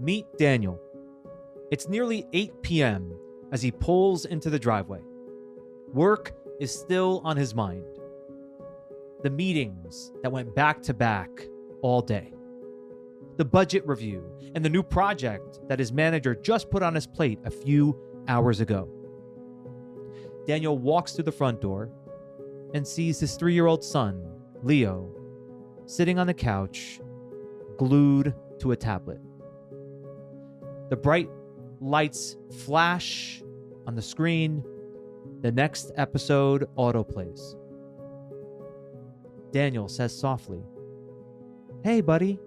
Meet Daniel. It's nearly 8 p.m. as he pulls into the driveway. Work is still on his mind. The meetings that went back to back all day. The budget review and the new project that his manager just put on his plate a few hours ago. Daniel walks through the front door and sees his 3-year-old son, Leo, sitting on the couch, glued to a tablet. The bright lights flash on the screen. The next episode autoplays. Daniel says softly, "Hey, buddy."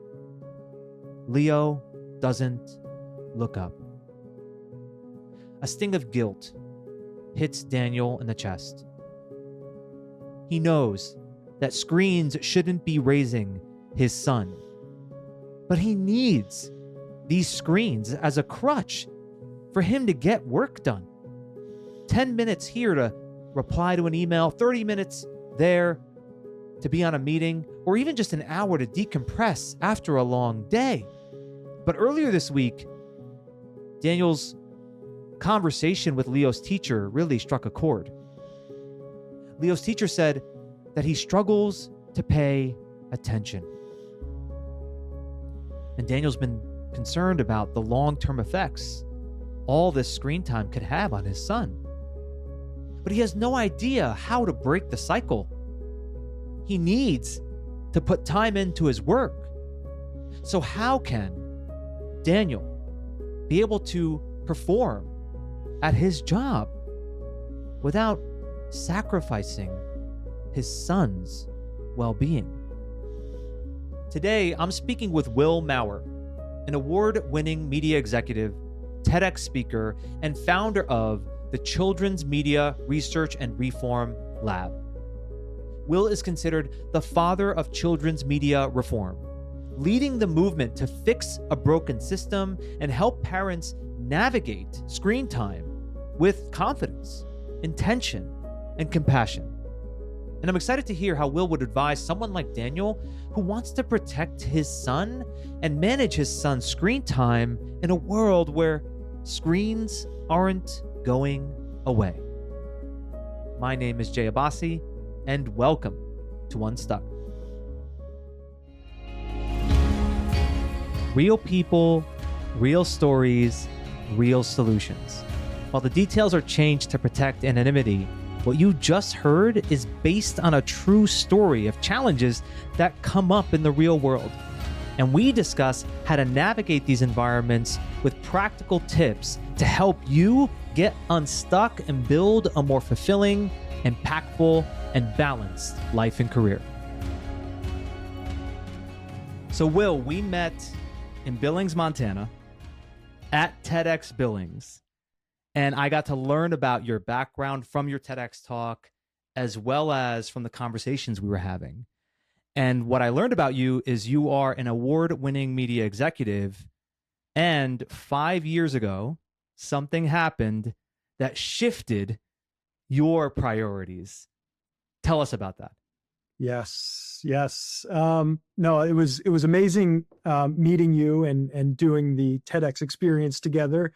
Leo doesn't look up. A sting of guilt hits Daniel in the chest. He knows that screens shouldn't be raising his son, but he needs these screens as a crutch for him to get work done. 10 minutes here to reply to an email, 30 minutes there to be on a meeting, or even just an hour to decompress after a long day. But earlier this week, Daniel's conversation with Leo's teacher really struck a chord. Leo's teacher said that he struggles to pay attention. And Daniel's been concerned about the long-term effects all this screen time could have on his son. But he has no idea how to break the cycle. He needs to put time into his work. So how can Daniel be able to perform at his job without sacrificing his son's well-being? Today, I'm speaking with Will Maurer, an award-winning media executive, TEDx speaker, and founder of the Children's Media Research and Reform Lab. Will is considered the father of children's media reform, leading the movement to fix a broken system and help parents navigate screen time with confidence, intention, and compassion. And I'm excited to hear how Will would advise someone like Daniel who wants to protect his son and manage his son's screen time in a world where screens aren't going away. My name is Jay Abbasi, and welcome to Unstuck. Real people, real stories, real solutions. While the details are changed to protect anonymity, what you just heard is based on a true story of challenges that come up in the real world. And we discuss how to navigate these environments with practical tips to help you get unstuck and build a more fulfilling, impactful, and balanced life and career. So Will, we met in Billings, Montana at TEDx Billings. And I got to learn about your background from your TEDx talk, as well as from the conversations we were having. And what I learned about you is you are an award-winning media executive. And 5 years ago, something happened that shifted your priorities. Tell us about that. Yes. No, it was amazing meeting you and doing the TEDx experience together.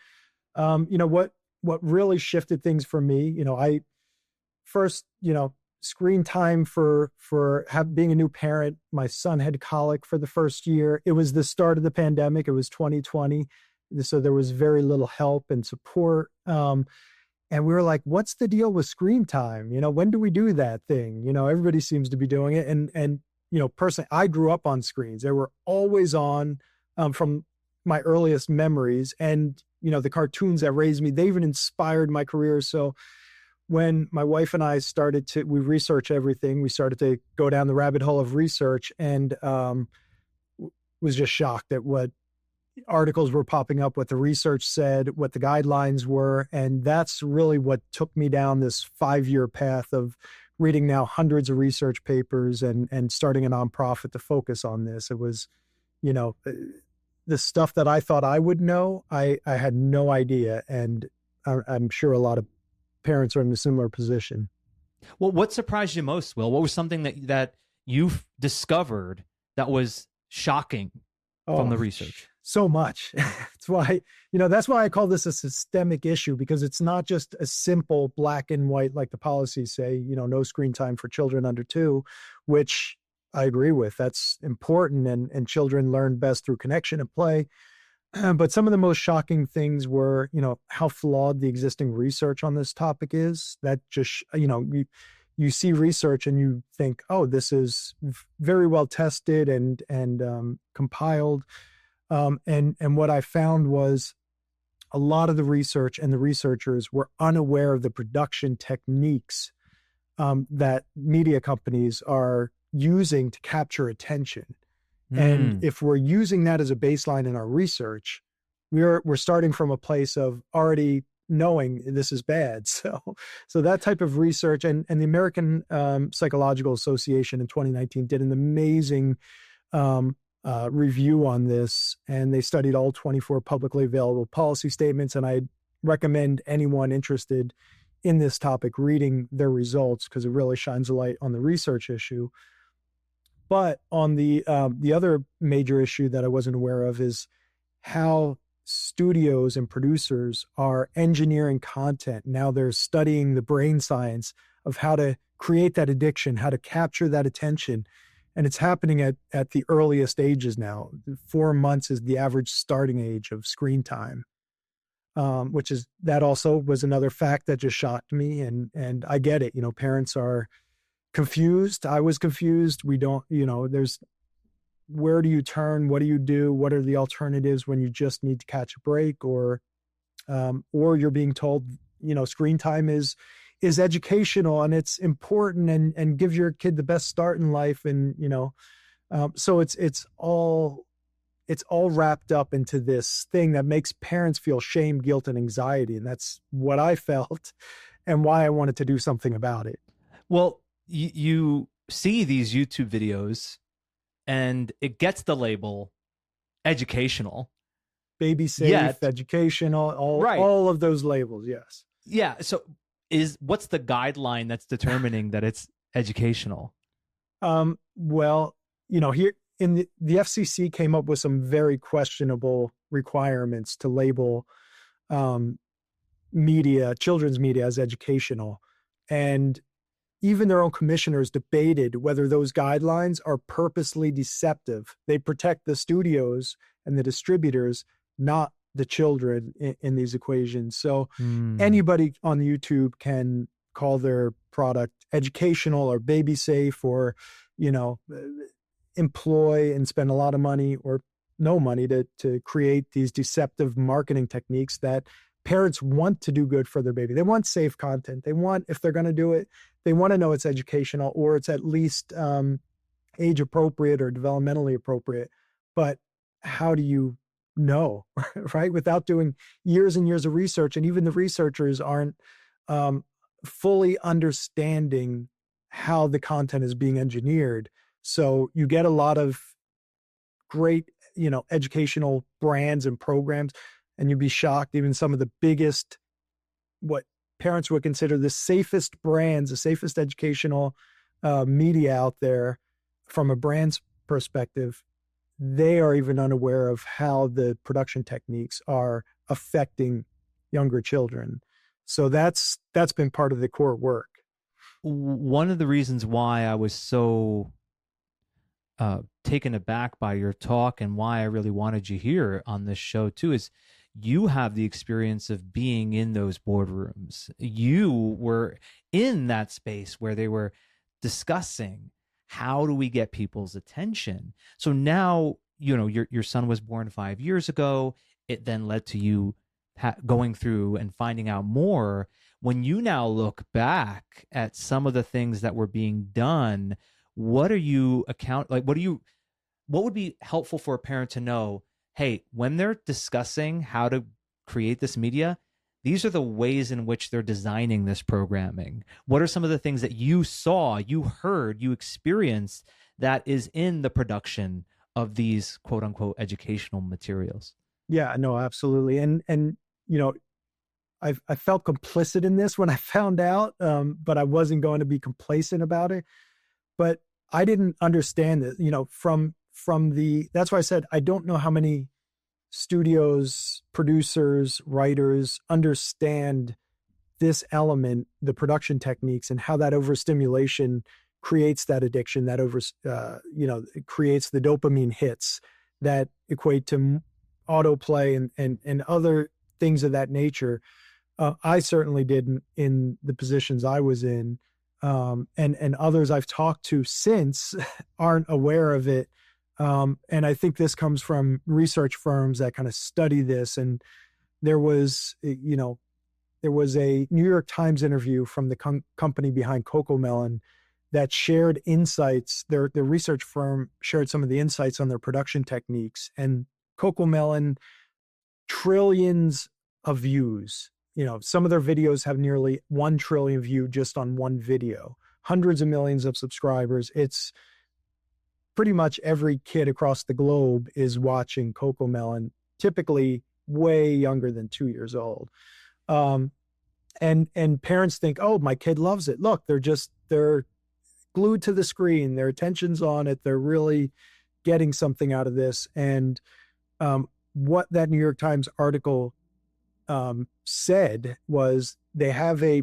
What really shifted things for me, I first, screen time for being a new parent. My son had colic for the first year. It was the start of the pandemic. It was 2020. So there was very little help and support. And we were like, what's the deal with screen time? When do we do that thing? Everybody seems to be doing it. And personally, I grew up on screens. They were always on from my earliest memories. And, the cartoons that raised me, they even inspired my career. So when my wife and I we research everything. We started to go down the rabbit hole of research and was just shocked at what articles were popping up, what the research said, what the guidelines were. And that's really what took me down this 5-year path of reading now hundreds of research papers and starting a nonprofit to focus on this. It was, the stuff that I thought I would know, I had no idea. And I'm sure a lot of parents are in a similar position. Well, what surprised you most, Will? What was something that you've discovered that was shocking from Oh, the research? so much. That's why, that's why I call this a systemic issue, because it's not just a simple black and white, like the policies say, no screen time for children under 2, which I agree with. That's important. And children learn best through connection and play. But some of the most shocking things were, how flawed the existing research on this topic is. That just, you see research and you think, oh, this is very well tested and compiled. And what I found was a lot of the research and the researchers were unaware of the production techniques that media companies are using to capture attention. And if we're using that as a baseline in our research, we're starting from a place of already knowing this is bad. So that type of research, and the American Psychological Association in 2019 did an amazing review on this, and they studied all 24 publicly available policy statements. And I recommend anyone interested in this topic reading their results, because it really shines a light on the research issue. But on the other major issue that I wasn't aware of is how studios and producers are engineering content. Now they're studying the brain science of how to create that addiction, how to capture that attention. And it's happening at the earliest ages now. 4 months is the average starting age of screen time, that also was another fact that just shocked me. And I get it. Parents are confused. I was confused. We don't, there's, where do you turn? What do you do? What are the alternatives when you just need to catch a break? Or you're being told, screen time is educational and it's important and gives your kid the best start in life. And, so it's all wrapped up into this thing that makes parents feel shame, guilt, and anxiety. And that's what I felt and why I wanted to do something about it. Well, you see these YouTube videos and it gets the label educational, baby safe, educational, all of those labels. Yes. Yeah. So what's the guideline that's determining that it's educational? Well, here in the FCC came up with some very questionable requirements to label children's media as educational. And even their own commissioners debated whether those guidelines are purposely deceptive. They protect the studios and the distributors, not the children in these equations. So anybody on YouTube can call their product educational or baby safe, or, employ and spend a lot of money or no money to create these deceptive marketing techniques that parents want to do good for their baby. They want safe content. They want, if they're going to do it, they want to know it's educational or it's at least age appropriate or developmentally appropriate. But how do you know, right? Without doing years and years of research, and even the researchers aren't fully understanding how the content is being engineered. So you get a lot of great, educational brands and programs, and you'd be shocked, even some of the biggest, what parents would consider the safest brands, the safest educational media out there from a brand's perspective, they are even unaware of how the production techniques are affecting younger children. So that's been part of the core work. One of the reasons why I was so taken aback by your talk and why I really wanted you here on this show too is you have the experience of being in those boardrooms. You were in that space where they were discussing how do we get people's attention. So now, your son was born 5 years ago. It then led to you going through and finding out more. When you now look back at some of the things that were being done, what would be helpful for a parent to know? Hey, when they're discussing how to create this media, these are the ways in which they're designing this programming. What are some of the things that you saw, you heard, you experienced that is in the production of these quote unquote educational materials? Yeah, no, absolutely. And I felt complicit in this when I found out, but I wasn't going to be complacent about it. But I didn't understand that, from that's why I said, I don't know how many studios, producers, writers understand this element, the production techniques, and how that overstimulation creates that addiction, that it creates the dopamine hits that equate to autoplay and other things of that nature. I certainly didn't in the positions I was in, and others I've talked to since aren't aware of it. And I think this comes from research firms that kind of study this. And there was a New York Times interview from the company behind Cocomelon that shared insights. Their research firm shared some of the insights on their production techniques. And Cocomelon, trillions of views. Some of their videos have nearly 1 trillion views just on one video, hundreds of millions of subscribers. It's pretty much every kid across the globe is watching Cocomelon, typically way younger than 2 years old. And parents think, oh, my kid loves it. Look, they're glued to the screen. Their attention's on it. They're really getting something out of this. And what that New York Times article said was they have a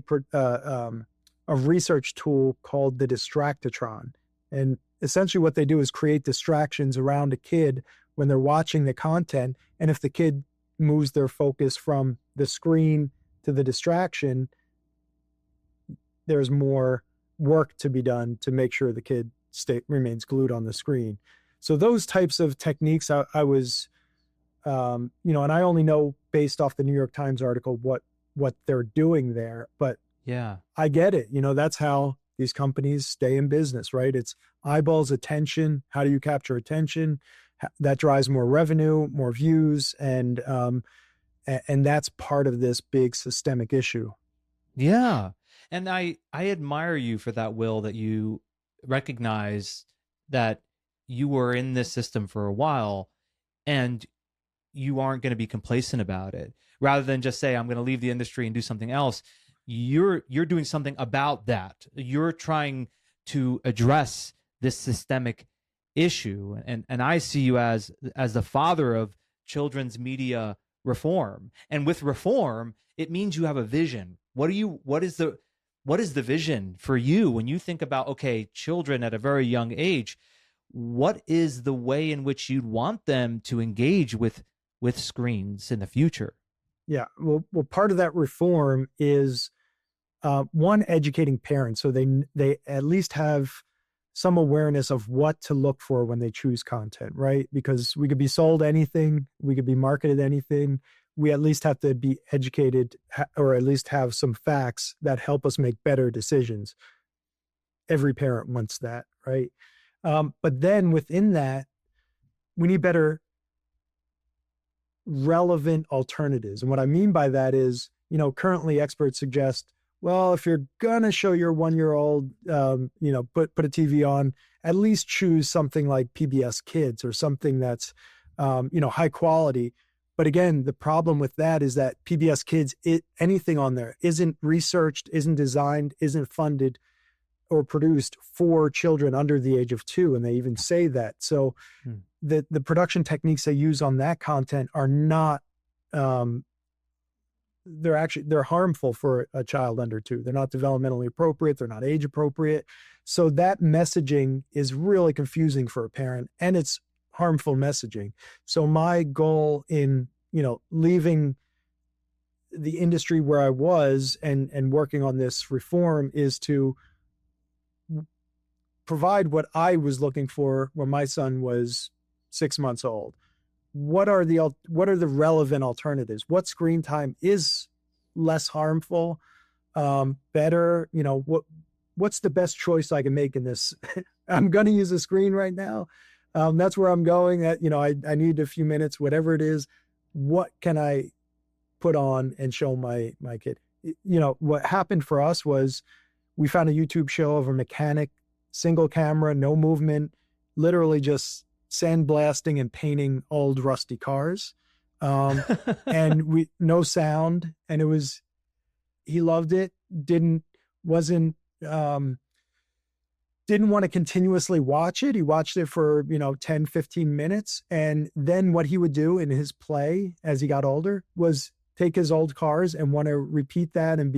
research tool called the distractotron. And essentially what they do is create distractions around a kid when they're watching the content. And if the kid moves their focus from the screen to the distraction, there's more work to be done to make sure the kid remains glued on the screen. So those types of techniques, I was, and I only know based off the New York Times article what they're doing there, but Yeah. I get it. That's how these companies stay in business, right? It's eyeballs, attention. How do you capture attention? That drives more revenue, more views, and that's part of this big systemic issue. Yeah. And I admire you for that, Will, that you recognize that you were in this system for a while and you aren't going to be complacent about it. Rather than just say, I'm going to leave the industry and do something else, you're doing something about that. You're trying to address this systemic issue. And I see you as the father of children's media reform. And with reform, it means you have a vision. What is the vision for you when you think about, okay, children at a very young age? What is the way in which you'd want them to engage with screens in the future? Yeah, well, part of that reform is one, educating parents so they at least have some awareness of what to look for when they choose content, right? Because we could be sold anything, we could be marketed anything. We at least have to be educated or at least have some facts that help us make better decisions. Every parent wants that, right? But then within that, we need better relevant alternatives. And what I mean by that is, currently experts suggest, well, if you're gonna show your 1-year-old, put a TV on, at least choose something like PBS Kids or something that's, high quality. But again, the problem with that is that PBS Kids, anything on there isn't researched, isn't designed, isn't funded or produced for children under the age of 2. And they even say that. So the production techniques they use on that content are not, they're harmful for a child under 2. They're not developmentally appropriate. They're not age appropriate. So that messaging is really confusing for a parent, and it's harmful messaging. So my goal in, leaving the industry where I was and working on this reform is to provide what I was looking for when my son was 6 months old. What are the relevant alternatives? What screen time is less harmful, better? What's the best choice I can make in this? I'm going to use a screen right now. That's where I'm going. I need a few minutes, whatever it is. What can I put on and show my kid? What happened for us was we found a YouTube show of a mechanic, single camera, no movement, literally just sandblasting and painting old rusty cars. And no sound. And he loved it. Wasn't didn't want to continuously watch it. He watched it for, 10, 15 minutes. And then what he would do in his play as he got older was take his old cars and want to repeat that and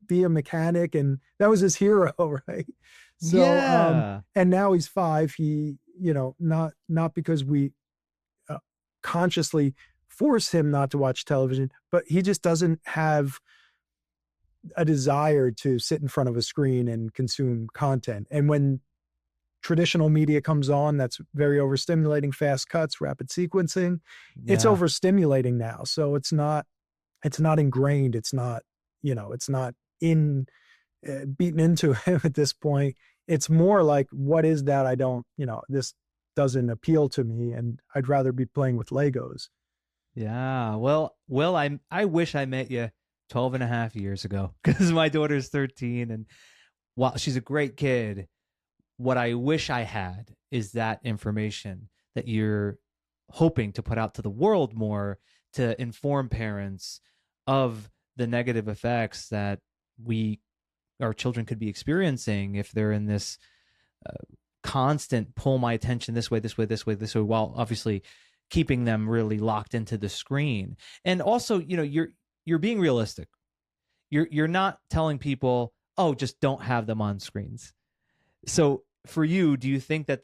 be a mechanic. And that was his hero, right? So, Yeah. and now he's 5. He, not because we consciously force him not to watch television, but he just doesn't have a desire to sit in front of a screen and consume content. And when traditional media comes on, that's very overstimulating, fast cuts, rapid sequencing, it's Yeah. overstimulating now. So it's not ingrained. It's not, it's not in beaten into him at this point. It's more like, what is that? I don't, this doesn't appeal to me, and I'd rather be playing with Legos. Yeah. Well, I wish I met you 12 and a half years ago because my daughter's 13, and while she's a great kid, what I wish I had is that information that you're hoping to put out to the world more, to inform parents of the negative effects that our children could be experiencing if they're in this uh, constant pull my attention this way, this way, this way, this way, while obviously keeping them really locked into the screen. And also, you're being realistic. You're not telling people, oh, just don't have them on screens. So for you, do you think that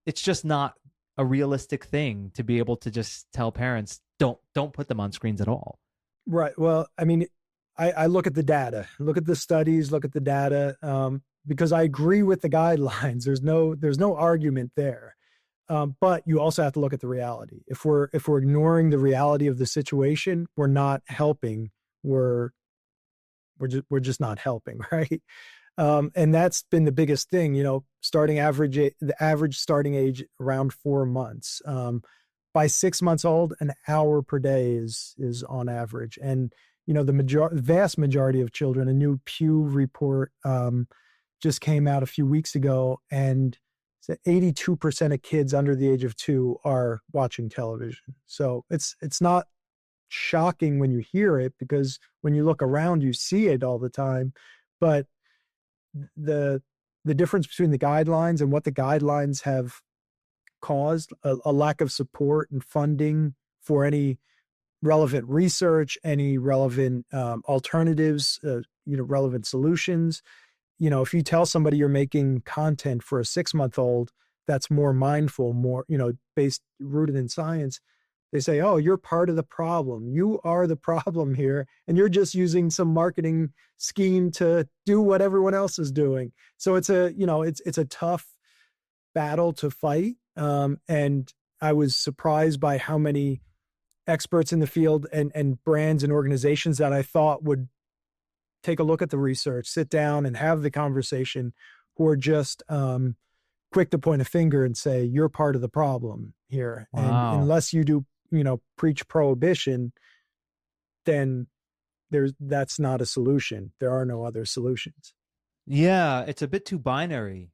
it's just not a realistic thing to be able to just tell parents, don't put them on screens at all? Right. Well, I mean, I look at the data, look at the studies, look at the data, because I agree with the guidelines. There's no argument there. But you also have to look at the reality. If we're ignoring the reality of the situation, we're not helping. We're just not helping, right? And that's been the biggest thing. The average starting age around 4 months. By 6 months old, an hour per day is on average. And the vast majority of children, a new Pew report just came out a few weeks ago, and 82% of kids under the age of 2 are watching television. So it's not shocking when you hear it, because when you look around, you see it all the time. But the difference between the guidelines and what the guidelines have caused, a lack of support and funding for any relevant research, any relevant alternatives, relevant solutions. If you tell somebody you're making content for a 6-month-old that's more mindful, more, rooted in science, they say, oh, you're part of the problem. You are the problem here. And you're just using some marketing scheme to do what everyone else is doing. So it's a tough battle to fight. And I was surprised by how many experts in the field and brands and organizations that I thought would take a look at the research, sit down and have the conversation, who are just quick to point a finger and say, you're part of the problem here. And Wow. unless you do, preach prohibition, then that's not a solution. There are no other solutions. Yeah, it's a bit too binary.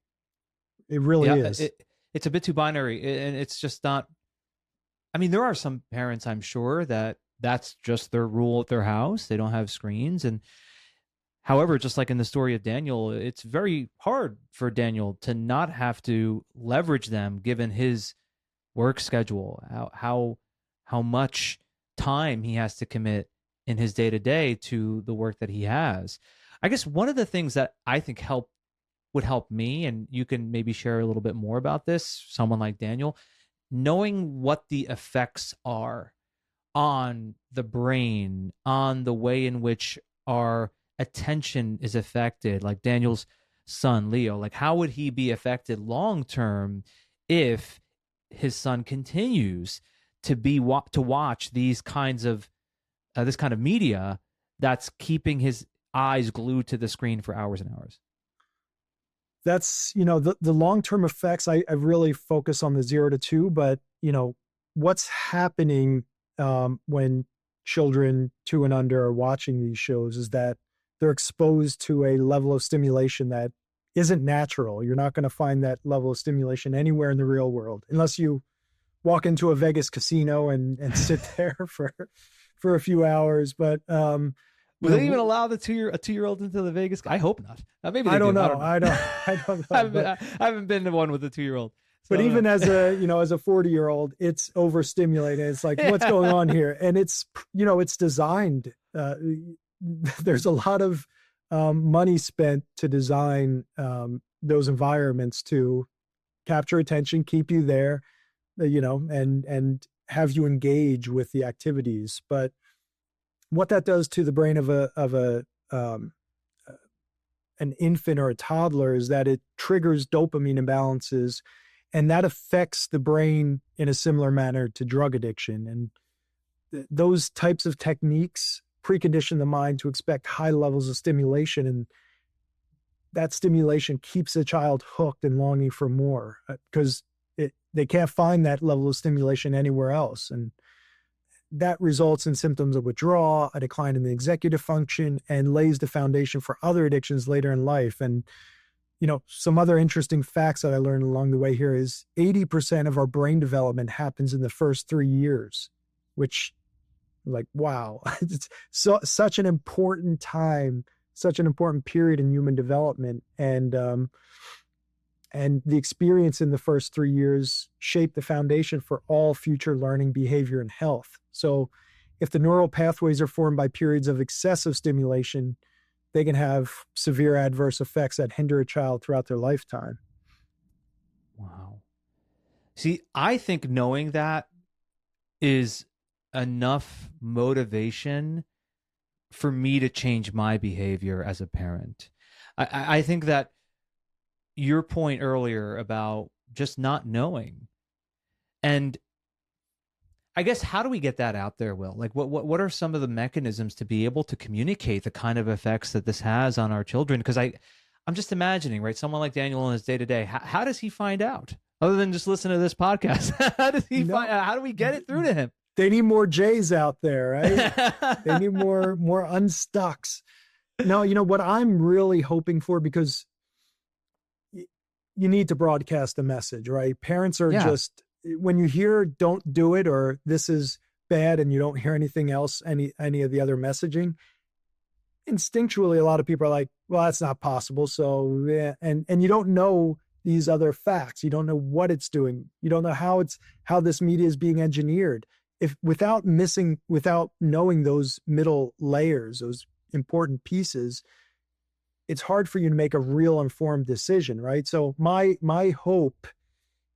It really Yeah, is. it's a bit too binary, and it's just not. I mean, there are some parents, I'm sure, that's just their rule at their house. They don't have screens, and however, just like in the story of Daniel, it's very hard for Daniel to not have to leverage them given his work schedule, how much time he has to commit in his day to day to the work that he has. I guess one of the things that I think would help me, and you can maybe share a little bit more about this, someone like Daniel, knowing what the effects are on the brain, on the way in which our attention is affected, like Daniel's son, Leo, like how would he be affected long term if his son continues to to watch these kinds of this kind of media that's keeping his eyes glued to the screen for hours and hours? That's, the long-term effects. I really focus on the 0 to 2, but what's happening when children 2 and under are watching these shows is that they're exposed to a level of stimulation that isn't natural. You're not going to find that level of stimulation anywhere in the real world, unless you walk into a Vegas casino and sit there for a few hours. But Will they even allow a 2-year-old into the Vegas? I hope not. Maybe they I don't do. know. I don't know. I haven't been to one with a 2-year-old. But even as a 40-year-old, it's overstimulating. It's like, what's going on here? And it's, it's designed. There's a lot of money spent to design those environments to capture attention, keep you there, and have you engage with the activities. But what that does to the brain of an infant or a toddler is that it triggers dopamine imbalances, and that affects the brain in a similar manner to drug addiction. And those types of techniques precondition the mind to expect high levels of stimulation, and that stimulation keeps the child hooked and longing for more because they can't find that level of stimulation anywhere else. And that results in symptoms of withdrawal, a decline in the executive function, and lays the foundation for other addictions later in life. And, some other interesting facts that I learned along the way here is 80% of our brain development happens in the first 3 years, which, like, wow, it's such an important time, such an important period in human development. And the experience in the first 3 years shape the foundation for all future learning, behavior, and health. So if the neural pathways are formed by periods of excessive stimulation, they can have severe adverse effects that hinder a child throughout their lifetime. Wow. See, I think knowing that is enough motivation for me to change my behavior as a parent. I think that your point earlier about just not knowing, and I guess, how do we get that out there, Will? Like, what are some of the mechanisms to be able to communicate the kind of effects that this has on our children? Because I'm just imagining, right? Someone like Daniel in his day-to-day, how does he find out? Other than just listen to this podcast, how does he find out? How do we get it through to him? They need more J's out there, right? They need more unstucks. No, what I'm really hoping for, because you need to broadcast a message, right? Parents are just, when you hear don't do it or this is bad and you don't hear anything else, any of the other messaging, instinctually a lot of people are like, well, that's not possible. So yeah. And you don't know these other facts. You don't know what it's doing. You don't know how this media is being engineered. Without knowing those middle layers, those important pieces, it's hard for you to make a real informed decision, right? So my hope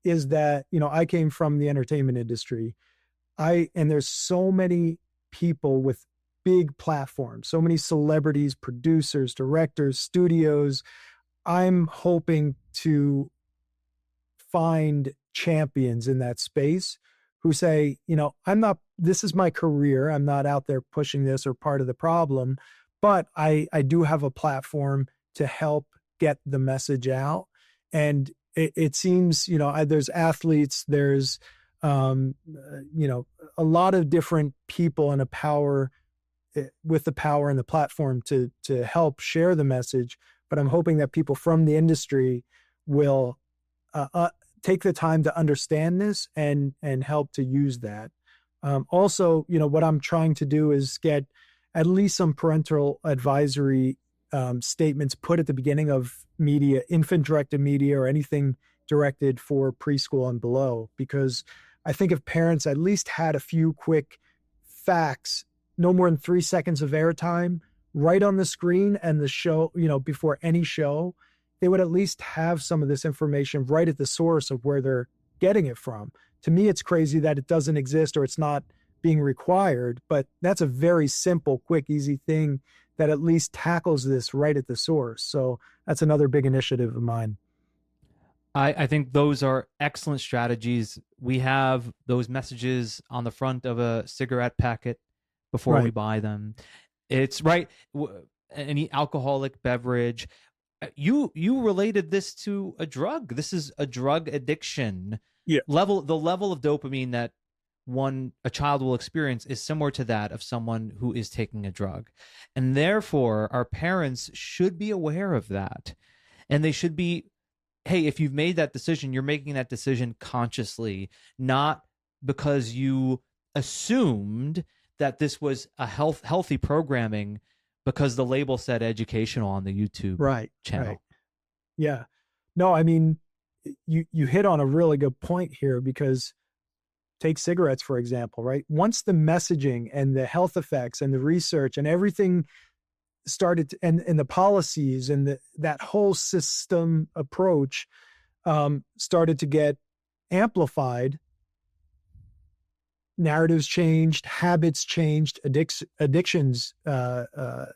is that, I came from the entertainment industry. And there's so many people with big platforms, so many celebrities, producers, directors, studios. I'm hoping to find champions in that space who say, this is my career. I'm not out there pushing this or part of the problem, but I do have a platform to help get the message out. And it seems, there's athletes, there's, a lot of different people in with the power and the platform to help share the message. But I'm hoping that people from the industry will take the time to understand this and help to use that. Also, what I'm trying to do is get at least some parental advisory statements put at the beginning of media, infant-directed media, or anything directed for preschool and below. Because I think if parents at least had a few quick facts, no more than 3 seconds of airtime, right on the screen and the show, before any show, they would at least have some of this information right at the source of where they're getting it from. To me, it's crazy that it doesn't exist or it's not being required, but that's a very simple, quick, easy thing that at least tackles this right at the source. So that's another big initiative of mine. I think those are excellent strategies. We have those messages on the front of a cigarette packet before we buy them. It's right. Any alcoholic beverage. You related this to a drug. This is a drug addiction. Yeah. The level of dopamine that a child will experience is similar to that of someone who is taking a drug. And therefore, our parents should be aware of that. And they should be, hey, if you've made that decision, you're making that decision consciously, not because you assumed that this was a healthy programming because the label said educational on the YouTube Right. channel. Right. Yeah. No, I mean, you hit on a really good point here, because take cigarettes, for example, right? Once the messaging and the health effects and the research and everything started and the policies and that whole system approach started to get amplified, narratives changed, habits changed, addictions were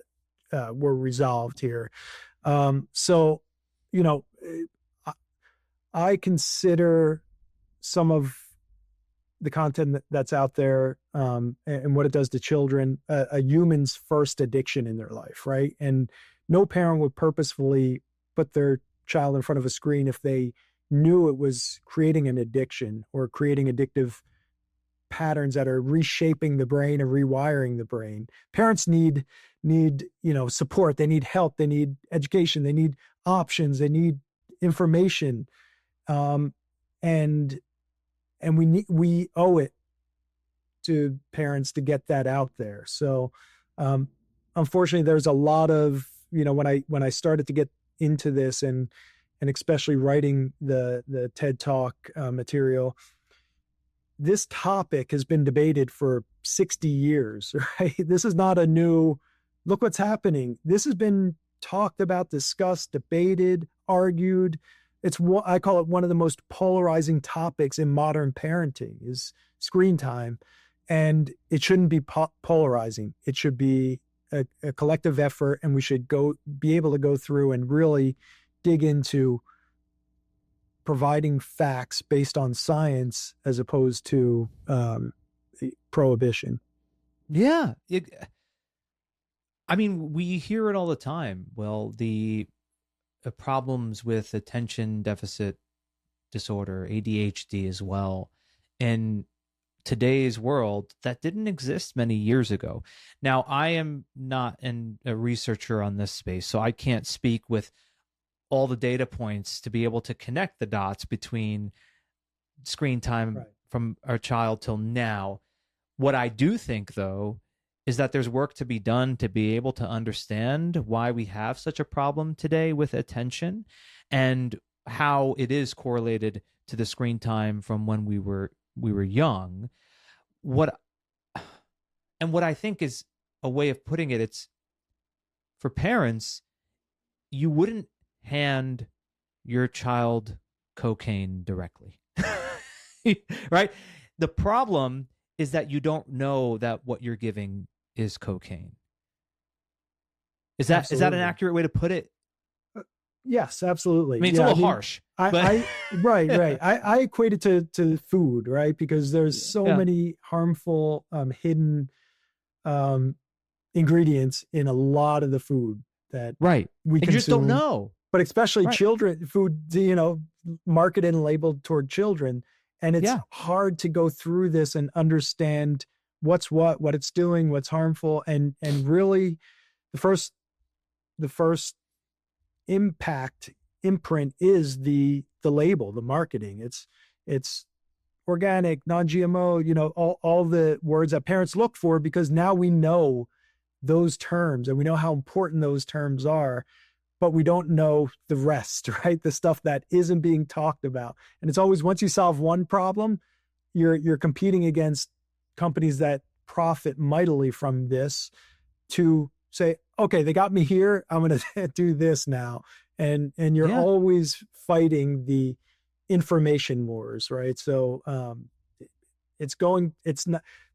resolved here. So, you know, I consider some of the content that's out there and what it does to children a human's first addiction in their life, right? And no parent would purposefully put their child in front of a screen if they knew it was creating an addiction or creating addictive patterns that are reshaping the brain and rewiring the brain. Parents need support, they need help, they need education, they need options, they need information, and we owe it to parents to get that out there. So unfortunately, there's a lot of, when I started to get into this and especially writing the TED Talk material, this topic has been debated for 60 years, right? This is not a new, look what's happening. This has been talked about, discussed, debated, argued. It's what I call it one of the most polarizing topics in modern parenting is screen time. And it shouldn't be polarizing. It should be a collective effort, and we should be able to go through and really dig into providing facts based on science as opposed to prohibition. Yeah. I mean, we hear it all the time. Well, the problems with attention deficit disorder, ADHD as well, in today's world that didn't exist many years ago. Now, I am not a researcher on this space, so I can't speak with all the data points to be able to connect the dots between screen time from our child till now. What I do think, though, is that there's work to be done to be able to understand why we have such a problem today with attention and how it is correlated to the screen time from when we were young. What I think is a way of putting it, it's for parents, you wouldn't hand your child cocaine directly. Right? The problem is that you don't know that what you're giving is cocaine. Is that an accurate way to put it? Yes, absolutely. I mean, it's a little harsh. Right. I equate it to food, right? Because there's so many harmful hidden ingredients in a lot of the food that we consume. You just don't know. But especially children, food, marketed and labeled toward children. And it's hard to go through this and understand what's what it's doing, what's harmful. And really the first imprint is the label, the marketing. It's organic, non-GMO, all the words that parents look for, because now we know those terms and we know how important those terms are, but we don't know the rest, right? The stuff that isn't being talked about. And it's always, once you solve one problem, you're competing against companies that profit mightily from this to say, okay, they got me here, I'm going to do this now. And you're always fighting the information wars, right? So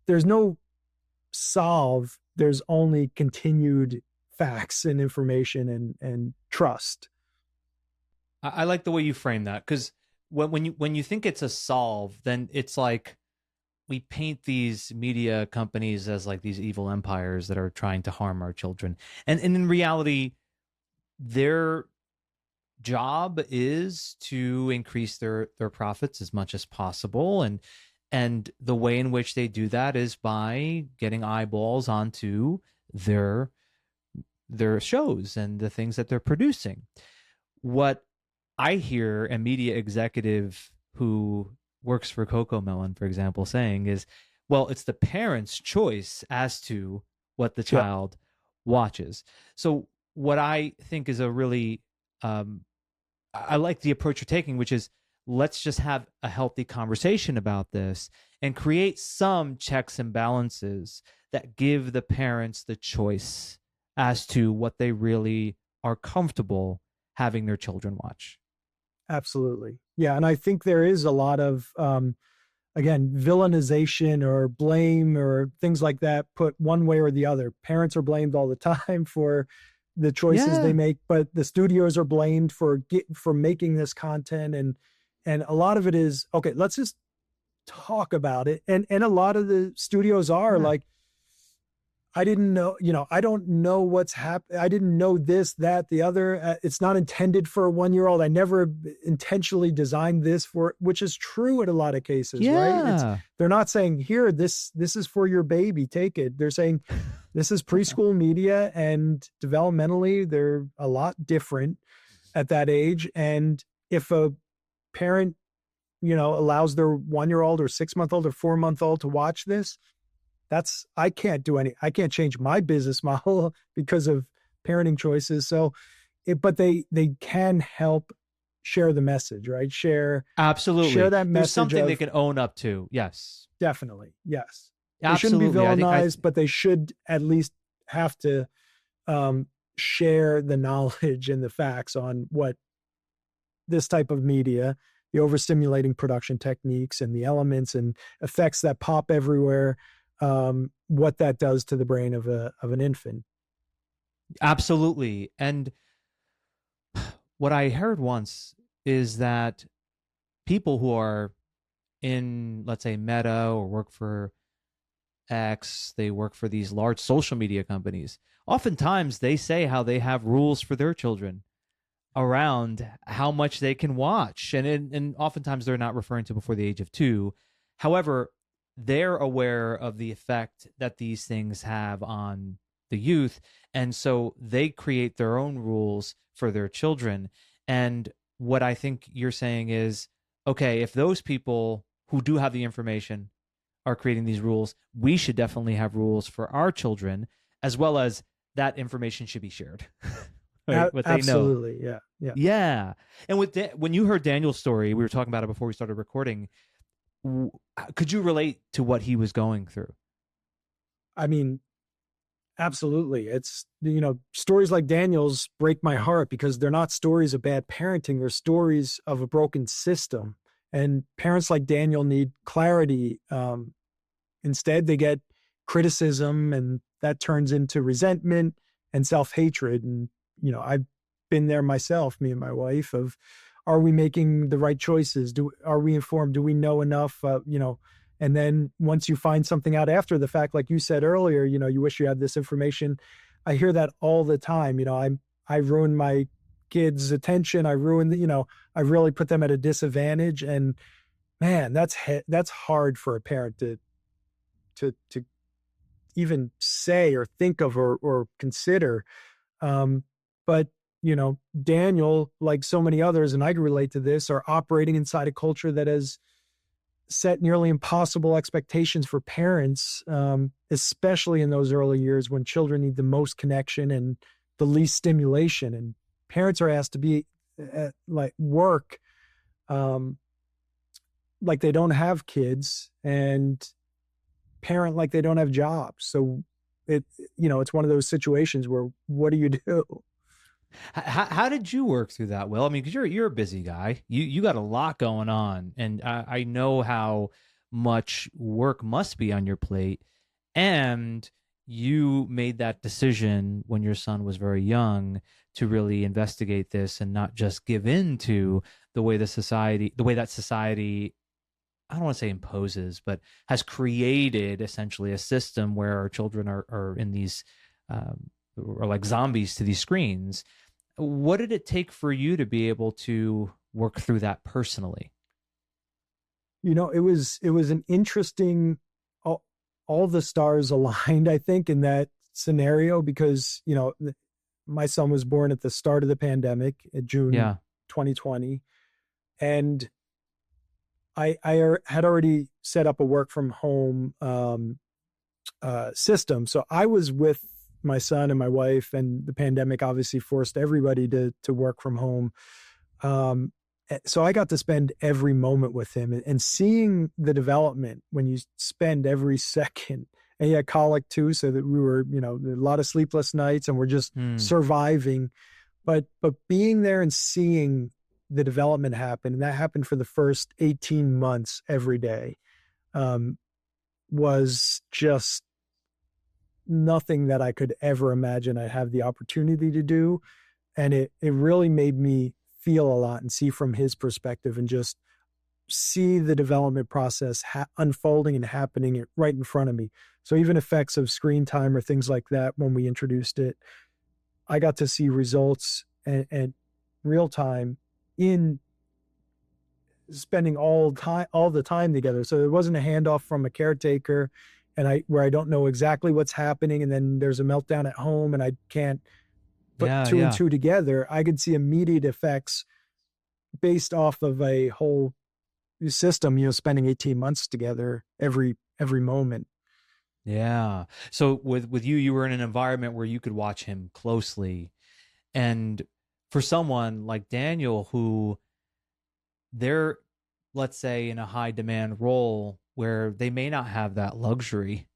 there's no solve, there's only continued facts and information and trust. I like the way you frame that, because when you think it's a solve, then it's like we paint these media companies as like these evil empires that are trying to harm our children. And in reality, their job is to increase their profits as much as possible. And the way in which they do that is by getting eyeballs onto their shows and the things that they're producing. What I hear a media executive who works for Cocomelon, for example, saying is, well, it's the parent's choice as to what the child watches. So what I think is a really I like the approach you're taking, which is let's just have a healthy conversation about this and create some checks and balances that give the parents the choice as to what they really are comfortable having their children watch. Absolutely. Yeah. And I think there is a lot of, again, villainization or blame or things like that put one way or the other. Parents are blamed all the time for the choices they Yeah. make, but the studios are blamed for making this content. And a lot of it is, okay, let's just talk about it. And a lot of the studios are Yeah. like, I didn't know, I don't know what's happened. I didn't know this, that, the other. It's not intended for a 1 year old. I never intentionally designed this for, which is true in a lot of cases, right? Yeah. They're not saying here, this is for your baby, take it. They're saying this is preschool media, and developmentally they're a lot different at that age. And if a parent, allows their 1 year old or 6 month old or 4 month old to watch this, I can't change my business model because of parenting choices. So but they can help share the message, right? Share Absolutely. that There's message something they of, can own up to. Yes. definitely. Yes. They shouldn't be Absolutely. villainized, but they should at least have to um, share the knowledge and the facts on what this type of media, the overstimulating production techniques and the elements and effects that pop everywhere, what that does to the brain of an infant. Absolutely. And what I heard once is that people who are in, let's say, Meta or work for X, they work for these large social media companies. Oftentimes they say how they have rules for their children around how much they can watch. And oftentimes they're not referring to before the age of 2. However, they're aware of the effect that these things have on the youth. And so they create their own rules for their children. And what I think you're saying is, okay, if those people who do have the information are creating these rules, we should definitely have rules for our children, as well as that information should be shared. Right? What they know. Absolutely. Yeah. Yeah. Yeah. And when you heard Daniel's story, we were talking about it before we started recording. Could you relate to what he was going through? I mean, absolutely. It's, stories like Daniel's break my heart because they're not stories of bad parenting. They're stories of a broken system. And parents like Daniel need clarity. Instead, they get criticism, and that turns into resentment and self-hatred. And, I've been there myself, me and my wife, of, are we making the right choices? Are we informed? Do we know enough? And then once you find something out after the fact, like you said earlier, you wish you had this information. I hear that all the time. I ruined my kids' attention. I really put them at a disadvantage. And man, that's hard for a parent to even say or think of or consider. But Daniel, like so many others, and I can relate to this, are operating inside a culture that has set nearly impossible expectations for parents, especially in those early years when children need the most connection and the least stimulation. And parents are asked to be like work, like they don't have kids, and parent like they don't have jobs. So it's one of those situations where, what do you do? How did you work through that, Will? I mean, because you're a busy guy. You got a lot going on, and I know how much work must be on your plate. And you made that decision when your son was very young to really investigate this and not just give in to the way that society, I don't want to say imposes, but has created essentially a system where our children are in these, are like zombies to these screens. What did it take for you to be able to work through that personally? It was an interesting, all the stars aligned, I think, in that scenario, because, my son was born at the start of the pandemic in June Yeah. 2020. And I had already set up a work from home system. So I was with my son and my wife, and the pandemic obviously forced everybody to work from home. So I got to spend every moment with him, and seeing the development when you spend every second. And he had colic too, so that we were, a lot of sleepless nights, and we're just Hmm. surviving. But being there and seeing the development happen, and that happened for the first 18 months every day, um, was just nothing that I could ever imagine I'd have the opportunity to do. And it really made me feel a lot and see from his perspective, and just see the development process unfolding and happening right in front of me. So even effects of screen time or things like that, when we introduced it, I got to see results and real time in spending all the time together. So it wasn't a handoff from a caretaker, and where I don't know exactly what's happening, and then there's a meltdown at home and I can't put Yeah, two and yeah. two together. I could see immediate effects based off of a whole system, spending 18 months together every moment. Yeah. So with you, you were in an environment where you could watch him closely. And for someone like Daniel, who they're, let's say, in a high demand role where they may not have that luxury,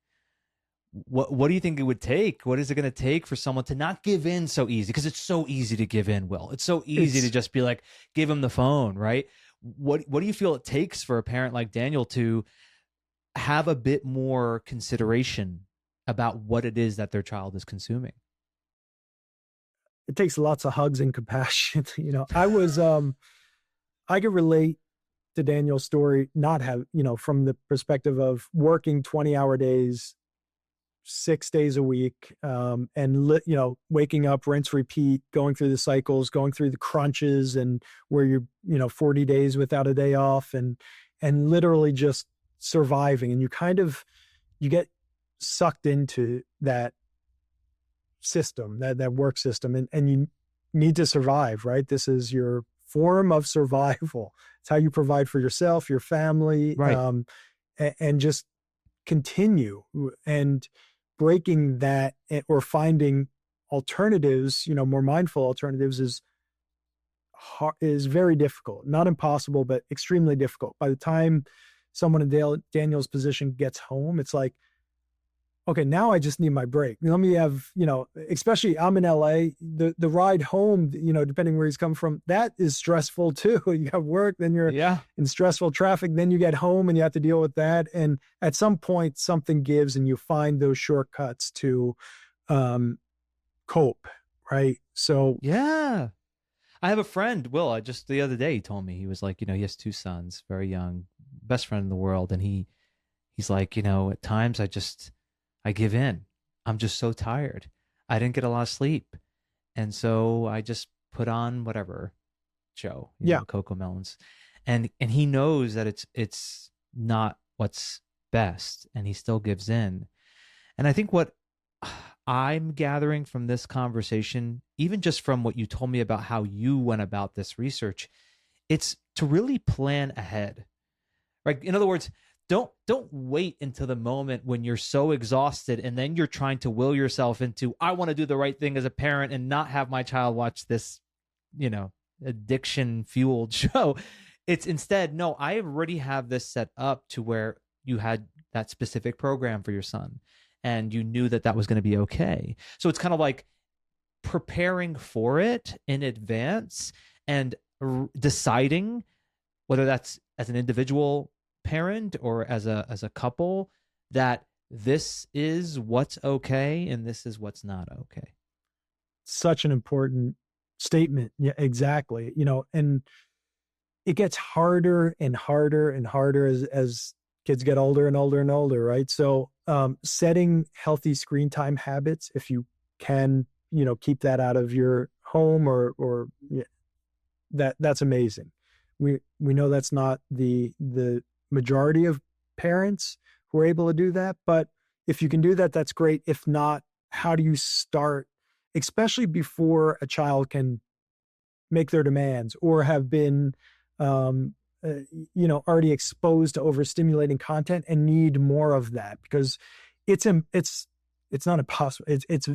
what do you think it would take? What is it going to take for someone to not give in so easy? Because it's so easy to give in, Will. It's so easy to It's just be like, give him the phone, right? What do you feel it takes for a parent like Daniel to have a bit more consideration about what it is that their child is consuming? it takes lots of hugs and compassion. I could relate to Daniel's story, not have, from the perspective of working 20-hour days, 6 days a week, and waking up, rinse, repeat, going through the cycles, going through the crunches, and where you're 40 days without a day off, and literally just surviving, and you get sucked into that system, that work system, and you need to survive, right? This is your form of survival. It's how you provide for yourself, your family, Right. and just continue. And breaking that, or finding alternatives, more mindful alternatives, is very difficult. Not impossible, but extremely difficult. By the time someone in Daniel's position gets home, it's like, okay, now I just need my break. Let me have, especially I'm in LA, the ride home, depending where he's come from, that is stressful too. You have work, then you're Yeah. in stressful traffic, then you get home and you have to deal with that. And at some point something gives, and you find those shortcuts to cope. Right. So Yeah. I have a friend, Will. Just the other day, he told me, he was like, he has two sons, very young, best friend in the world, and he's like, at times I give in. I'm just so tired. I didn't get a lot of sleep, and so I just put on whatever show, yeah, Coco Melons, and he knows that it's not what's best, and he still gives in. And I think what I'm gathering from this conversation, even just from what you told me about how you went about this research, it's to really plan ahead. Right? In other words, don't wait until the moment when you're so exhausted and then you're trying to will yourself into, I want to do the right thing as a parent and not have my child watch this, addiction fueled show. It's instead, no, I already have this set up to where you had that specific program for your son and you knew that that was going to be okay. So it's kind of like preparing for it in advance and deciding whether that's as an individual parent or as a couple, that this is what's okay and this is what's not okay. such an important statement. Yeah, exactly. And it gets harder and harder and harder as kids get older and older and older, right? So setting healthy screen time habits, if you can, keep that out of your home, or yeah, that's amazing. We know that's not the majority of parents who are able to do that, but if you can do that, that's great. If not, how do you start, especially before a child can make their demands or have been um, already exposed to overstimulating content and need more of that? Because it's it's not impossible. It's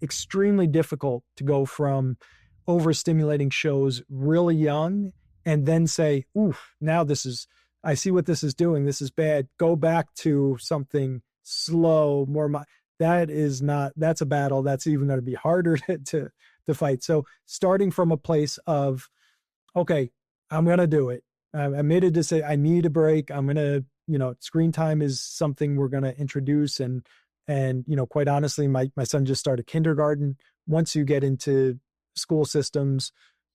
extremely difficult to go from overstimulating shows really young and then say, oof, now I see what this is doing. This is bad. Go back to something slow, that's a battle that's even going to be harder to fight. So starting from a place of, okay, I'm going to do it. I made a decision. I need a break. I'm going to, screen time is something we're going to introduce. And, quite honestly, my son just started kindergarten. Once you get into school systems,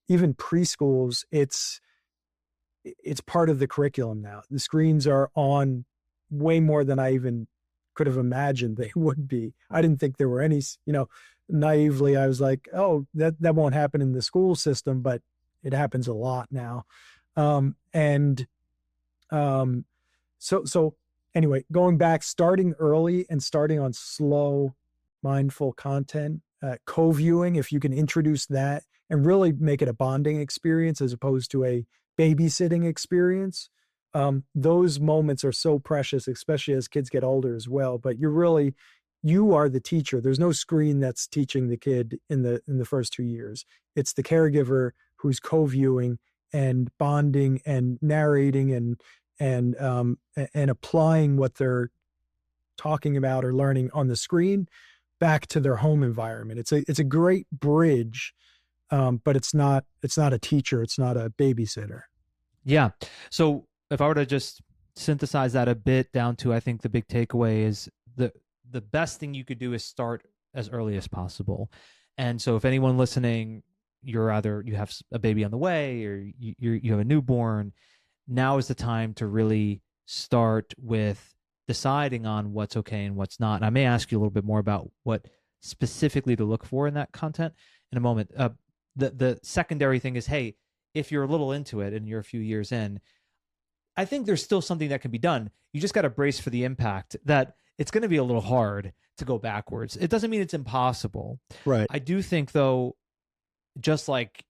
even preschools, it's part of the curriculum now. The screens are on way more than I even could have imagined they would be. I didn't think there were any, naively, I was like, oh, that won't happen in the school system, but it happens a lot now. So anyway, going back, starting early and starting on slow, mindful content, co-viewing, if you can introduce that and really make it a bonding experience as opposed to a babysitting experience. Those moments are so precious, especially as kids get older as well. But you are the teacher. There's no screen that's teaching the kid in the first 2 years. It's the caregiver who's co-viewing and bonding and narrating and applying what they're talking about or learning on the screen back to their home environment. It's a great bridge, but it's not a teacher. It's not a babysitter. Yeah. So if I were to just synthesize that a bit down to, I think the big takeaway is the best thing you could do is start as early as possible. And so if anyone listening, you have a baby on the way or you have a newborn, now is the time to really start with deciding on what's okay and what's not. And I may ask you a little bit more about what specifically to look for in that content in a moment. The secondary thing is, hey, if you're a little into it and you're a few years in, I think there's still something that can be done. You just got to brace for the impact that it's going to be a little hard to go backwards. It doesn't mean it's impossible. Right. I do think, though, just like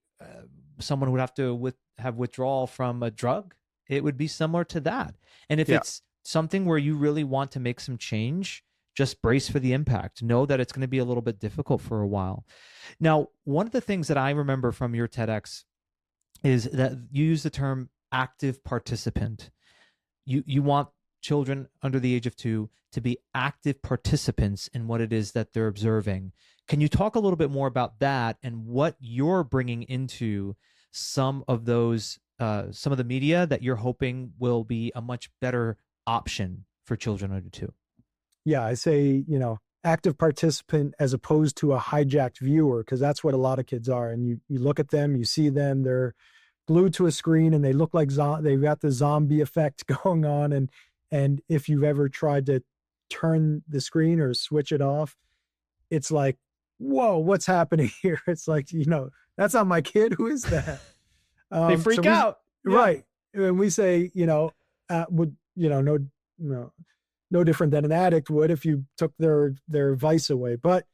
someone would have to have withdrawal from a drug, it would be similar to that. And if it's something where you really want to make some change, just brace for the impact. Know that it's going to be a little bit difficult for a while. Now, one of the things that I remember from your TEDx is that you use the term active participant. You want children under the age of 2 to be active participants in what it is that they're observing. Can you talk a little bit more about that and what you're bringing into some of the media that you're hoping will be a much better option for children under 2? Yeah, I say, active participant as opposed to a hijacked viewer, because that's what a lot of kids are. And you look at them, you see them, they're glued to a screen and they look like they've got the zombie effect going on. And if you've ever tried to turn the screen or switch it off, it's like, whoa, what's happening here? It's like, that's not my kid. Who is that? They freak out. Right. And we say, no different than an addict would if you took their vice away. But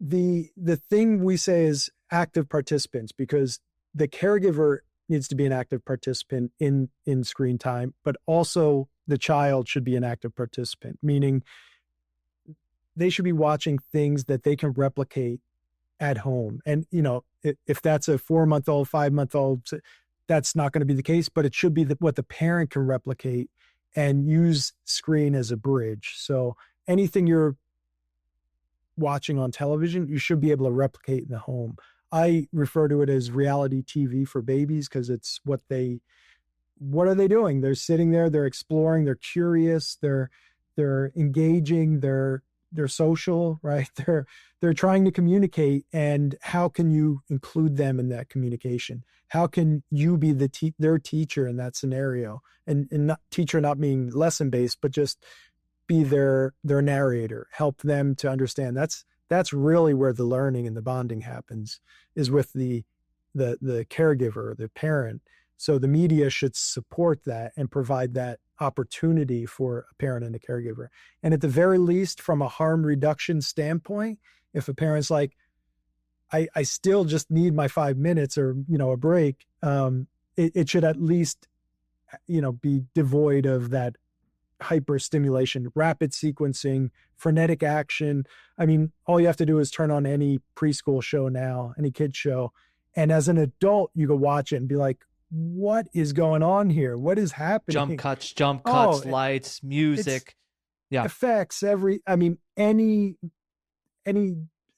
the thing we say is active participants, because the caregiver needs to be an active participant in screen time, but also the child should be an active participant, meaning they should be watching things that they can replicate at home. And, if that's a 4-month-old, 5-month-old, that's not going to be the case, but it should be what the parent can replicate and use screen as a bridge. So anything you're watching on television, you should be able to replicate in the home. I refer to it as reality TV for babies because it's what are they doing? They're sitting there, they're exploring, they're curious, they're engaging, they're social, right? They're trying to communicate. And how can you include them in that communication? How can you be their teacher in that scenario? And not teacher, not being lesson based, but just be their narrator, help them to understand. That's really where the learning and the bonding happens, is with the caregiver, the parent. So the media should support that and provide that opportunity for a parent and a caregiver. And at the very least, from a harm reduction standpoint, if a parent's like, I still just need my 5 minutes or, a break, it should at least, be devoid of that hyperstimulation, rapid sequencing, frenetic action. I mean, all you have to do is turn on any preschool show now, any kid show. And as an adult, you go watch it and be like, what is going on here? What is happening? Jump Oh, cuts, lights, it's music. Yeah. effects, I mean, any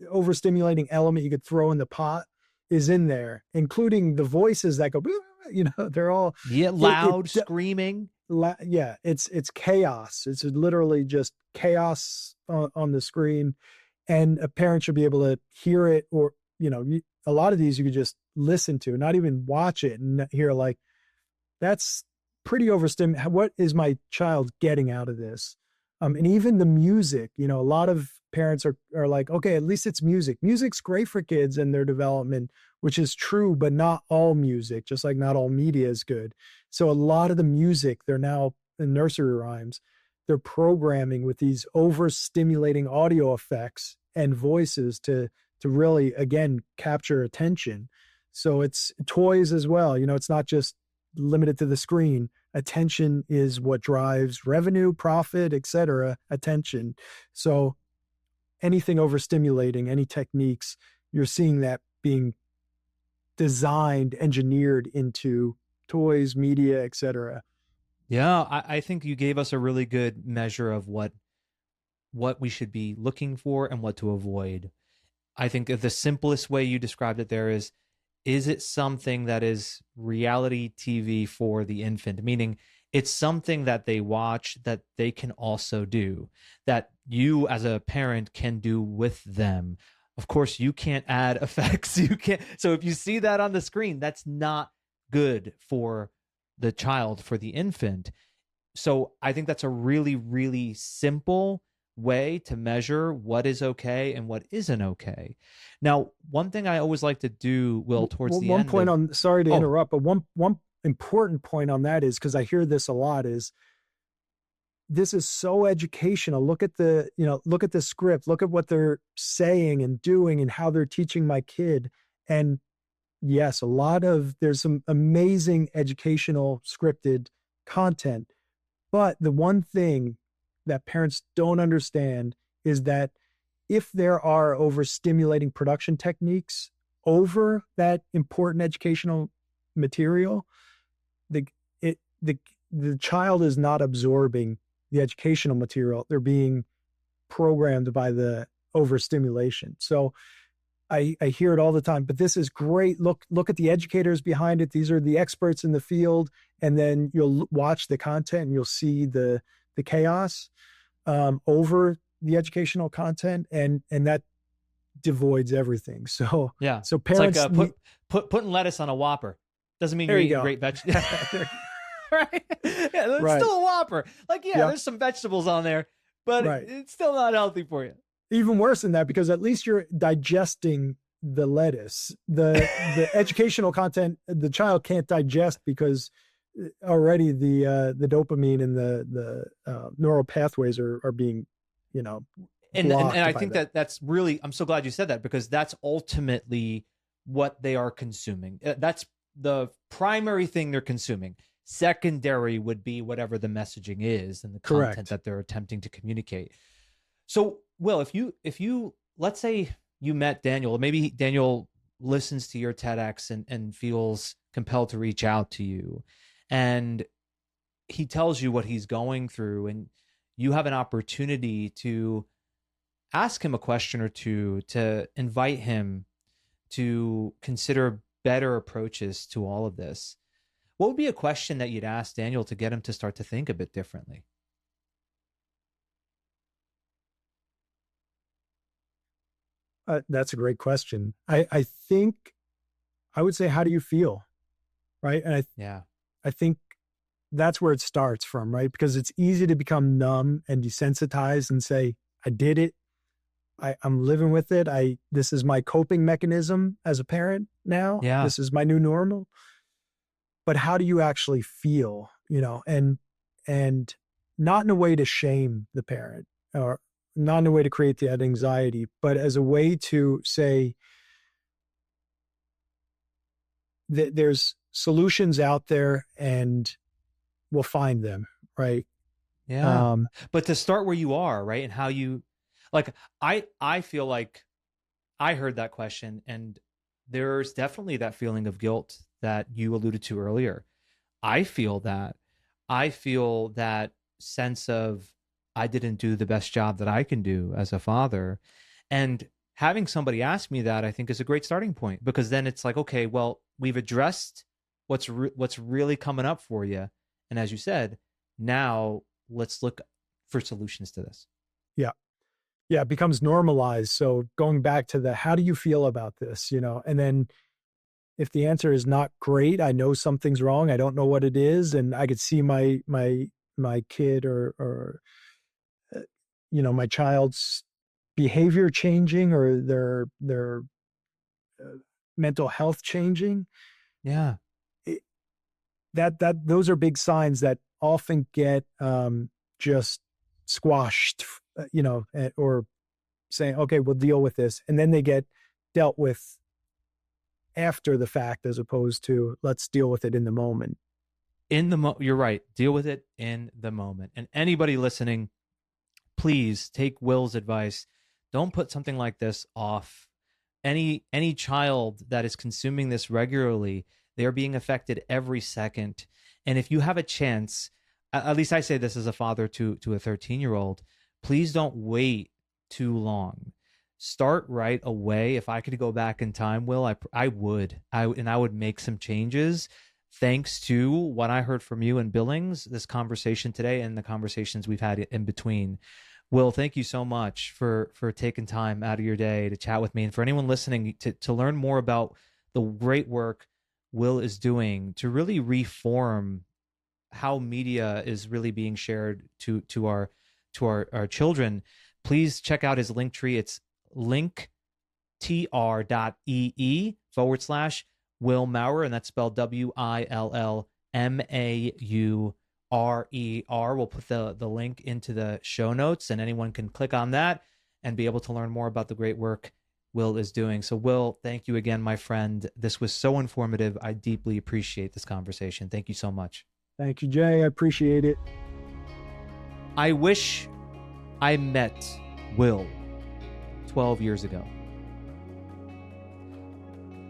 overstimulating element you could throw in the pot is in there, including the voices that go, they're all Yeah, loud, screaming. yeah, it's chaos. It's literally just chaos on the screen, and a parent should be able to hear it, or a lot of these you could just listen to, not even watch it, and hear like, that's pretty overstimulating. What is my child getting out of this? And even the music, a lot of parents are like, okay, at least it's music. Music's great for kids and their development, which is true, but not all music, just like not all media is good. So a lot of the music, they're now in nursery rhymes, they're programming with these overstimulating audio effects and voices to really, again, capture attention. So it's toys as well. It's not just limited to the screen. Attention is what drives revenue, profit, etc. Attention. So anything overstimulating, any techniques, you're seeing that being designed, engineered into toys, media, etc. Yeah, I think you gave us a really good measure of what we should be looking for and what to avoid. I think the simplest way you described it there is it something that is reality TV for the infant? Meaning it's something that they watch that they can also do, that you as a parent can do with them. Of course, you can't add effects. You can't. So if you see that on the screen, that's not good for the child, for the infant. So I think that's a really, really simple way to measure what is okay and what isn't okay. Now, one thing I always like to do, Will, towards the one end point of, on, sorry to interrupt, but one important point on that is, because I hear this a lot, is this is so educational. Look at the script, look at what they're saying and doing and how they're teaching my kid. And yes, there's some amazing educational scripted content. But the one thing that parents don't understand is that if there are overstimulating production techniques over that important educational material, the child is not absorbing the educational material. They're being programmed by the overstimulation. So I hear it all the time, but this is great. Look at the educators behind it. These are the experts in the field. And then you'll watch the content and you'll see the chaos over the educational content, and that devoids everything. So yeah, so parents, it's like putting lettuce on a Whopper doesn't mean you're eating great vegetables. Right? Yeah, it's right. still a Whopper. Like, yeah, there's some vegetables on there, but it's still not healthy for you. Even worse than that, because at least you're digesting the lettuce. The educational content, the child can't digest, because already the dopamine and the neural pathways are being, and I think that's really, I'm so glad you said that, because that's ultimately what they are consuming. That's the primary thing they're consuming. Secondary would be whatever the messaging is and the content that they're attempting to communicate. So, Will, if you let's say you met Daniel, maybe Daniel listens to your TEDx and feels compelled to reach out to you, and he tells you what he's going through, and you have an opportunity to ask him a question or two, to invite him to consider better approaches to all of this. What would be a question that you'd ask Daniel to get him to start to think a bit differently? That's a great question. I think I would say, how do you feel? Right. And I think that's where it starts from, right? Because it's easy to become numb and desensitized and say, I did it. I'm living with it. This is my coping mechanism as a parent now. Yeah. This is my new normal. But how do you actually feel, and not in a way to shame the parent, or not in a way to create that anxiety, but as a way to say that there's solutions out there and we'll find them, right? Yeah. But to start where you are, right? And how you, like, I feel like I heard that question, and there's definitely that feeling of guilt that you alluded to earlier. I feel that. I feel that sense of I didn't do the best job that I can do as a father. And having somebody ask me that, I think, is a great starting point, because then it's like, okay, well, we've addressed what's really coming up for you. And as you said, now let's look for solutions to this. Yeah. Yeah, it becomes normalized. So going back to the how do you feel about this, and then if the answer is not great, I know something's wrong. I don't know what it is, and I could see my kid or uh, my child's behavior changing, or their mental health changing. Yeah. It, that those are big signs that often get just squashed, or saying, okay, we'll deal with this, and then they get dealt with after the fact, as opposed to let's deal with it in the moment. You're right. Deal with it in the moment. And anybody listening, please take Will's advice. Don't put something like this off. Any child that is consuming this regularly, they are being affected every second. And if you have a chance, at least I say this as a father to a 13-year-old, please don't wait too long. Start right away. If I could go back in time, Will, I would make some changes. Thanks to what I heard from you in Billings, this conversation today, and the conversations we've had in between. Will, thank you so much for taking time out of your day to chat with me. And for anyone listening, to learn more about the great work Will is doing to really reform how media is really being shared to our children, please check out his link tree. It's linktr.ee/Will Maurer, and that's spelled WILLMAURER. We'll put the link into the show notes, and anyone can click on that and be able to learn more about the great work Will is doing. So, Will, thank you again, my friend. This was so informative. I deeply appreciate this conversation. Thank you so much. Thank you, Jay. I appreciate it. I wish I met Will 12 years ago.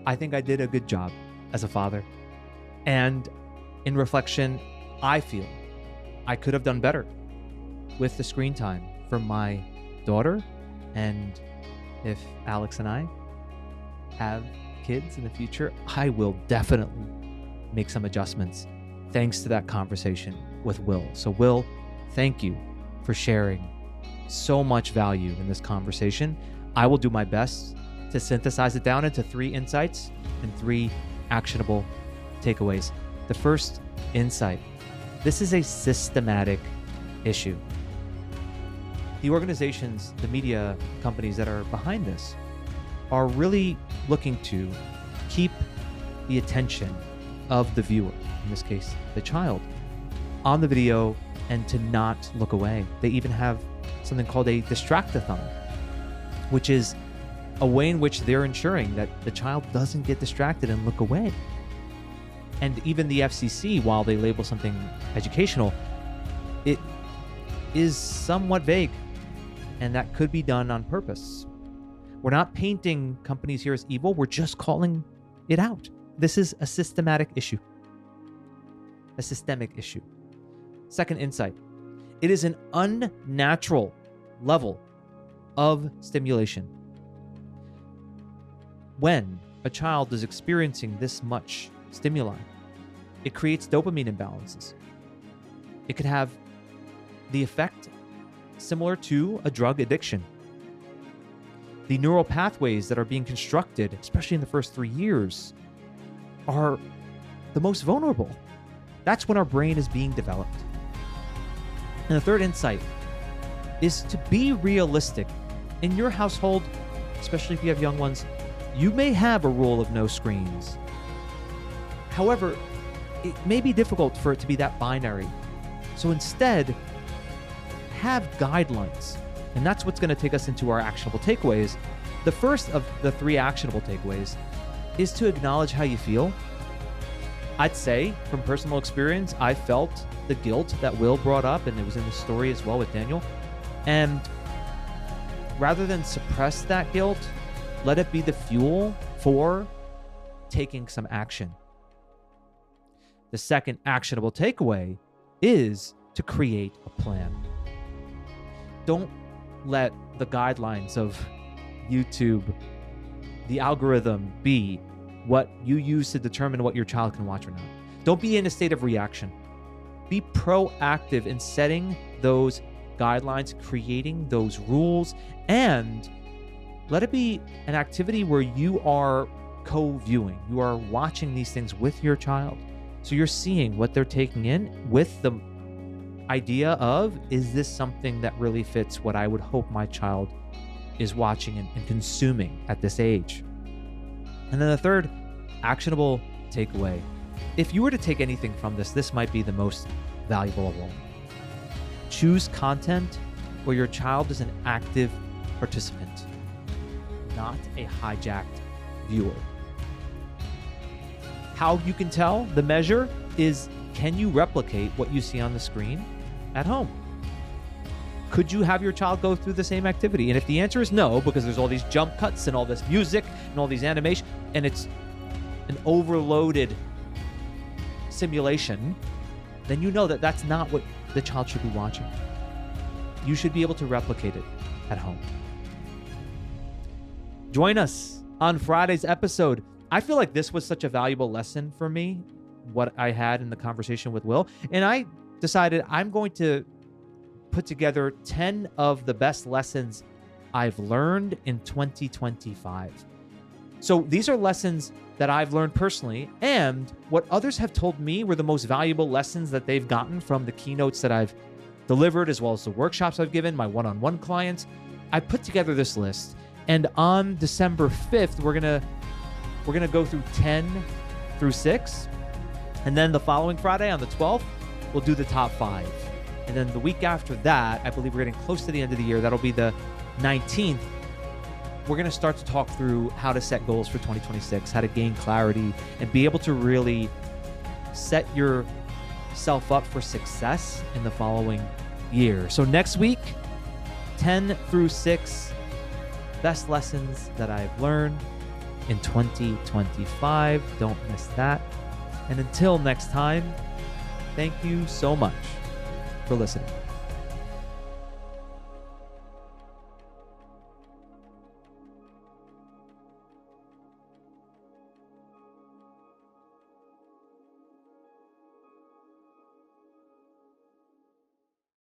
I think I did a good job as a father. And in reflection, I feel I could have done better with the screen time for my daughter. And if Alex and I have kids in the future, I will definitely make some adjustments thanks to that conversation with Will. So, Will, thank you for sharing so much value in this conversation. I will do my best to synthesize it down into 3 insights and 3 actionable takeaways. The first insight: this is a systematic issue. The organizations, the media companies that are behind this are really looking to keep the attention of the viewer, in this case, the child, on the video and to not look away. They even have something called a distractathon, which is a way in which they're ensuring that the child doesn't get distracted and look away. And even the FCC, while they label something educational, it is somewhat vague, and that could be done on purpose. We're not painting companies here as evil, we're just calling it out. This is a systematic issue. A systemic issue. Second insight: it is an unnatural level of stimulation. When a child is experiencing this much stimuli, it creates dopamine imbalances. It could have the effect similar to a drug addiction. The neural pathways that are being constructed, especially in the first 3 years, are the most vulnerable. That's when our brain is being developed. And the third insight is to be realistic. In your household, especially if you have young ones, you may have a rule of no screens. However, it may be difficult for it to be that binary. So instead, have guidelines. And that's what's going to take us into our actionable takeaways. The first of the 3 actionable takeaways is to acknowledge how you feel I'd say from personal experience, I felt the guilt that Will brought up, and it was in the story as well with Daniel. And rather than suppress that guilt, let it be the fuel for taking some action. The second actionable takeaway is to create a plan. Don't let the guidelines of YouTube, the algorithm, be what you use to determine what your child can watch or not. Don't be in a state of reaction. Be proactive in setting those guidelines, creating those rules, and let it be an activity where you are co-viewing. You are watching these things with your child. So you're seeing what they're taking in with the idea of, is this something that really fits what I would hope my child is watching and consuming at this age? And then the third actionable takeaway, if you were to take anything from this might be the most valuable of all. Choose content where your child is an active participant, not a hijacked viewer. How you can tell, the measure is, can you replicate what you see on the screen at home? Could you have your child go through the same activity? And if the answer is no, because there's all these jump cuts and all this music and all these animation, and it's an overloaded simulation, then you know that that's not what the child should be watching. You should be able to replicate it at home. Join us on Friday's episode. I feel like this was such a valuable lesson for me, what I had in the conversation with Will. And I decided I'm going to put together 10 of the best lessons I've learned in 2025. So these are lessons that I've learned personally, and what others have told me were the most valuable lessons that they've gotten from the keynotes that I've delivered, as well as the workshops I've given, my one-on-one clients. I put together this list, and on December 5th, we're gonna go through 10 through 6, and then the following Friday on the 12th, we'll do the top 5. And then the week after that, I believe we're getting close to the end of the year, that'll be the 19th, we're going to start to talk through how to set goals for 2026, how to gain clarity, and be able to really set yourself up for success in the following year. So next week, 10 through 6, best lessons that I've learned in 2025. Don't miss that. And until next time, thank you so much for listening.